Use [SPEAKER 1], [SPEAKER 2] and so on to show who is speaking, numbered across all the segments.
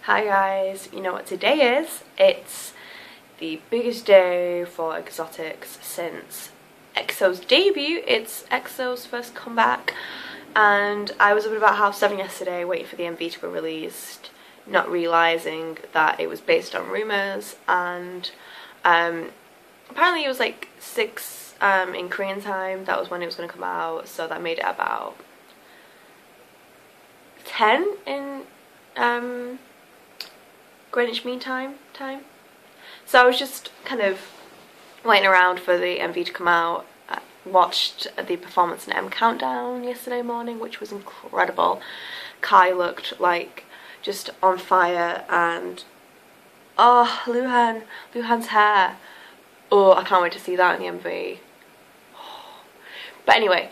[SPEAKER 1] Hi guys, you know what today is? It's the biggest day for exotics since EXO's debut. It's EXO's first comeback, and I was up at about 7:30 yesterday waiting for the MV to be released, not realising that it was based on rumours, and apparently it was like 6 in Korean time. That was when it was going to come out, so that made it about 10 in Greenwich Mean Time. So I was just kind of waiting around for the MV to come out. I watched the performance in M Countdown yesterday morning, which was incredible. Kai looked like just on fire, and oh, Luhan's hair. Oh, I can't wait to see that in the MV. But anyway,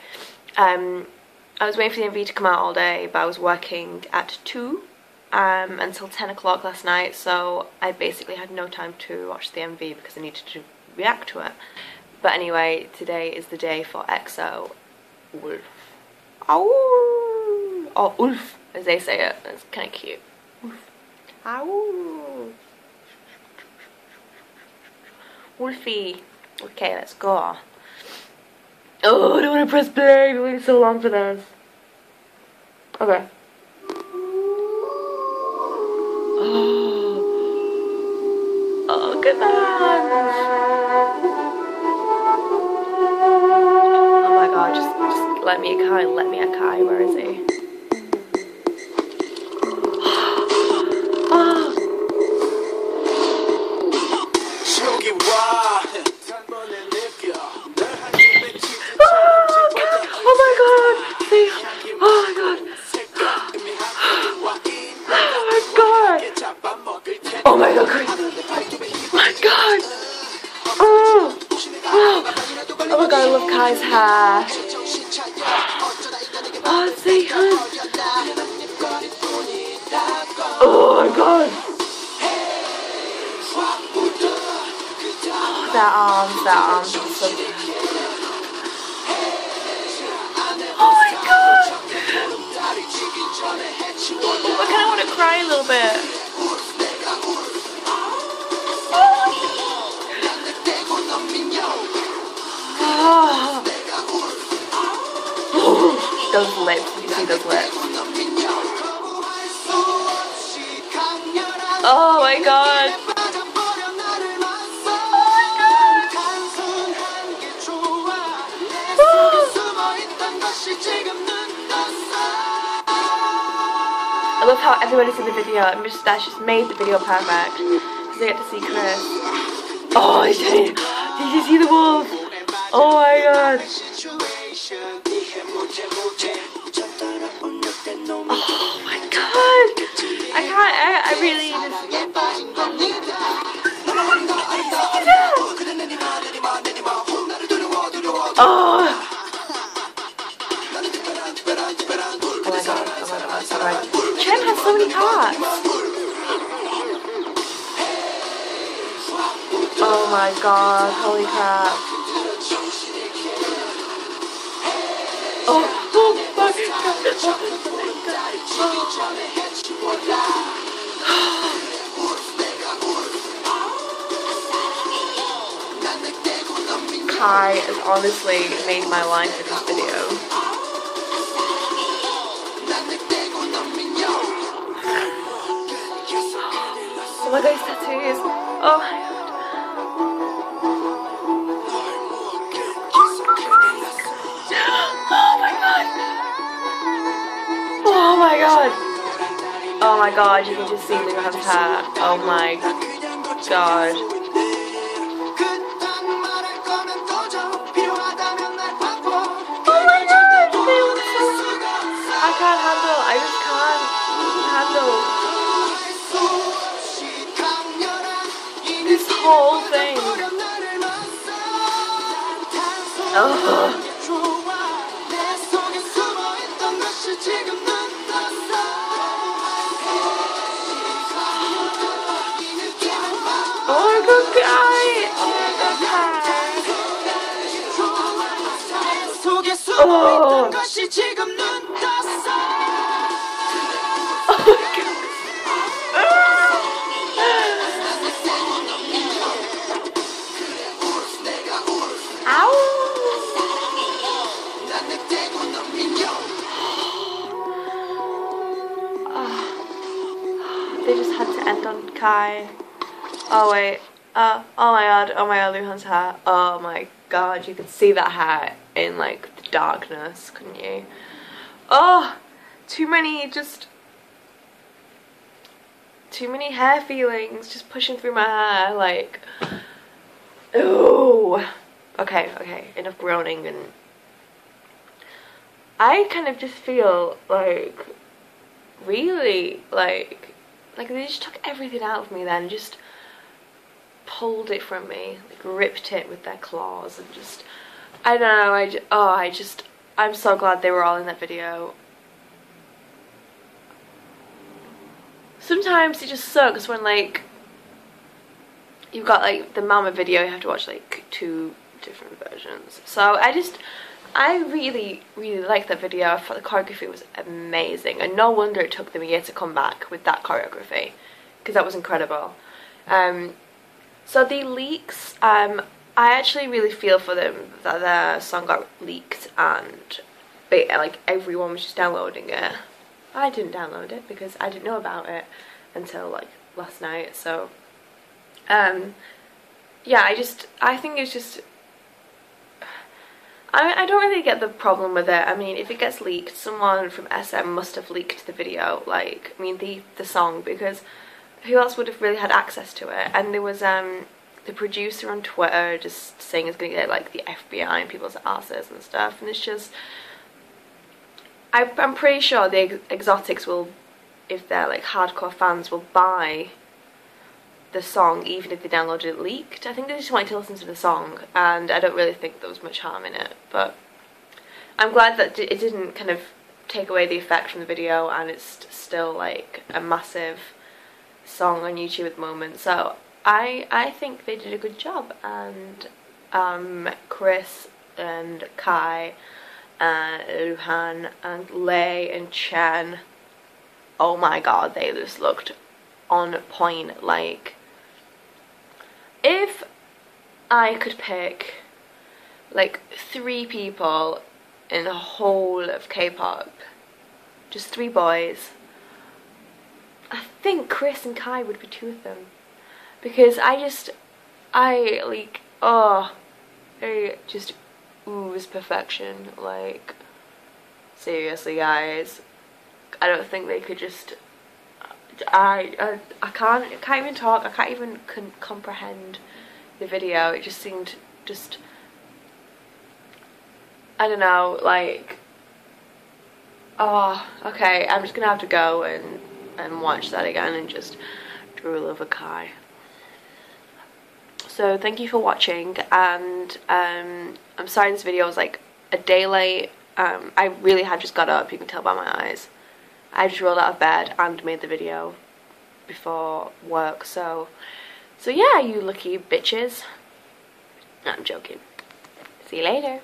[SPEAKER 1] I was waiting for the MV to come out all day, but I was working at 2 until 10 o'clock last night, so I basically had no time to watch the MV because I needed to react to it. But anyway, today is the day for Exo Wolf. Ow! Or Wolf, as they say it. It's kind of cute. Wolf. Ow! Wolfie. Okay, let's go. Oh, I don't want to press play. I've waited so long for this. Okay. Oh, look at that! Oh my god, just let me a Kai, where is he? Oh my god, crazy. Oh my god. Oh my god, I love Kai's hair. Oh, see, oh my god. Oh, their arms are so good. Oh my god. I kind of want to cry a little bit. Those lips, you see those lips. Oh my god. I love how everybody's in the video. That's just made the video perfect because they get to see Chris. Oh, did you see the wolf? Oh my god. Oh my god. I really just... Oh. Oh my god. Chen has so many parts. Oh my god, holy crap. Oh my god. Kai has honestly made my life in this video. Oh my god, his tattoos. Oh my god. Oh my god! Oh my god, you can just see Luhan's hair. Oh my god. Oh my god! I can't handle, I just can't handle this whole thing. Oh. Oh. Oh my god. they just had to end on Kai. Oh wait, oh my god, Luhan's hair. Oh my god, you could see that hair in like the darkness, couldn't you? Oh, too many hair feelings just pushing through my hair, like, oh. Okay, enough groaning. And I kind of just feel like really like they just took everything out of me then, just pulled it from me, like ripped it with their claws, and just, I don't know, I'm so glad they were all in that video. Sometimes it just sucks when like you've got like the Mama video, you have to watch like 2 different versions. So I really liked that video. I thought the choreography was amazing, and no wonder it took them a year to come back with that choreography, because that was incredible. So the leaks, I actually really feel for them that their song got leaked and like everyone was just downloading it. I didn't download it because I didn't know about it until like last night. So yeah, I think it's just, I don't really get the problem with it. I mean, if it gets leaked, someone from SM must have leaked the video, like, I mean the song, because who else would have really had access to it? And there was the producer on Twitter just saying it's going to get like the FBI and people's asses and stuff, and it's just, I'm pretty sure the Exotics will, if they're like hardcore fans, will buy the song even if they downloaded it leaked. I think they just wanted to listen to the song, and I don't really think there was much harm in it, but I'm glad that it didn't kind of take away the effect from the video, and it's still like a massive song on YouTube at the moment. So I think they did a good job, and Chris and Kai and Luhan and Lei and Chen, oh my god, they just looked on point. Like, if I could pick like 3 people in the whole of K-pop, just 3 boys, I think Chris and Kai would be 2 of them, because I like, oh, they just ooze perfection. Like, seriously guys, I don't think they could just, I can't even talk, I can't even comprehend the video. It just seemed just, I don't know, like, oh, okay, I'm just gonna have to go and watch that again and just drool over Kai. So thank you for watching, and I'm sorry this video was like a day late. I really had just got up, you can tell by my eyes. I just rolled out of bed and made the video before work, so yeah, you lucky bitches. No, I'm joking. See you later.